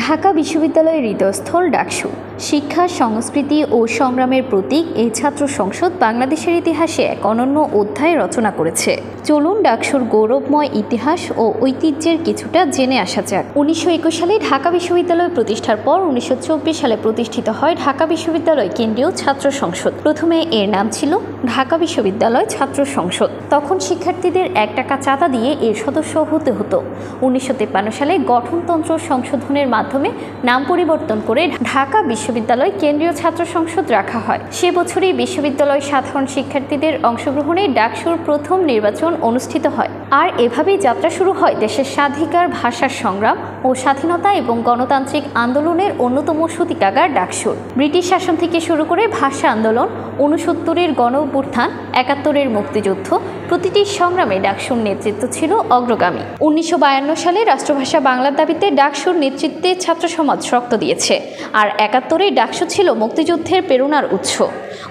ঢাকা বিশ্ববিদ্যালয়ের হৃদয়স্থল ডাকসু শিক্ষা, সংস্কৃতি ও সংগ্রামের প্রতীক এই ছাত্র সংসদ বাংলাদেশের ইতিহাসে এক অনন্য অধ্যায় রচনা করেছে। চলুন ডাকসুর গৌরবময় ইতিহাস ও ঐতিহ্যের কিছুটা জেনে আসা যাক। 1921 সালে ঢাকা বিশ্ববিদ্যালয় প্রতিষ্ঠার পর 1924 সালে প্রতিষ্ঠিত হয় ঢাকা বিশ্ববিদ্যালয় কেন্দ্রীয় ছাত্র সংসদ। প্রথমে এর নাম ছিল ঢাকা বিশ্ববিদ্যালয় ছাত্র সংসদ। তখন শিক্ষার্থীদের 1 টাকা চাঁদা দিয়ে এর সদস্য হতে হতো। 1953 সালে গঠনতন্ত্র সংশোধনের মাধ্যমে নাম পরিবর্তন করে ঢাকা বিশ্ববিদ্যালয় কেন্দ্রীয় ছাত্র সংসদ রাখা হয়। সে বছরই বিশ্ববিদ্যালয় সাধারণ শিক্ষার্থীদের অংশগ্রহণে ডাকসুর প্রথম নির্বাচন অনুষ্ঠিত হয়। আর এভাবেই যাত্রা শুরু হয় দেশের স্বাধিকার, ভাষার সংগ্রাম ও স্বাধীনতা এবং গণতান্ত্রিক আন্দোলনের অন্যতম সূতিকাগার ডাকসুর। ব্রিটিশ শাসন থেকে শুরু করে ভাষা আন্দোলন, 69-এর গণঅভ্যুত্থান, 71-এর মুক্তিযুদ্ধ, প্রতিটি সংগ্রামে ডাকসুর নেতৃত্ব ছিল অগ্রগামী। 1952 সালে রাষ্ট্রভাষা বাংলার দাবিতে ডাকসুর নেতৃত্বে ছাত্র সমাজ রক্ত দিয়েছে। আর 71-এ ডাকসু ছিল মুক্তিযুদ্ধের প্রেরণার উৎস।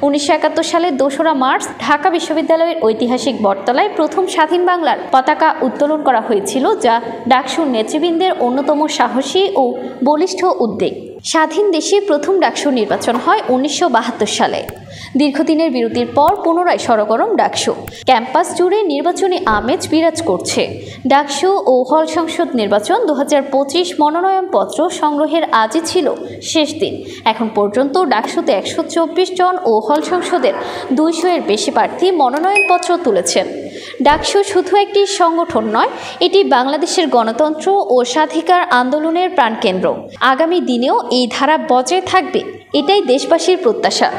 1971 সালের 2রা মার্চ ঢাকা বিশ্ববিদ্যালয়ের ঐতিহাসিক বটতলায় প্রথম স্বাধীন বাংলার পতাকা উত্তোলন করা হয়েছিল, যা ডাকসুর নেতৃবৃন্দের অন্যতম সাহসী ও বলিষ্ঠ উদ্যোগ। স্বাধীন দেশে প্রথম ডাকসুর নির্বাচন হয় 1972 সালে। দীর্ঘদিনের বিরতির পর পুনরায় সরগরম ডাকসু। ক্যাম্পাস জুড়ে নির্বাচনী আমেজ বিরাজ করছে। ডাকসু ও হল সংসদ নির্বাচন 2025 মনোনয়নপত্র সংগ্রহের আজই ছিল শেষ দিন। এখন পর্যন্ত ডাকসুতে 124 জন ও হল সংসদের 200-এর বেশি প্রার্থী মনোনয়নপত্র তুলেছেন। ডাকসু শুধু একটি সংগঠন নয়, এটি বাংলাদেশের গণতন্ত্র ও স্বাধিকার আন্দোলনের প্রাণকেন্দ্র। আগামী দিনেও এই ধারা বজায় থাকবে, এটাই দেশবাসীর প্রত্যাশা।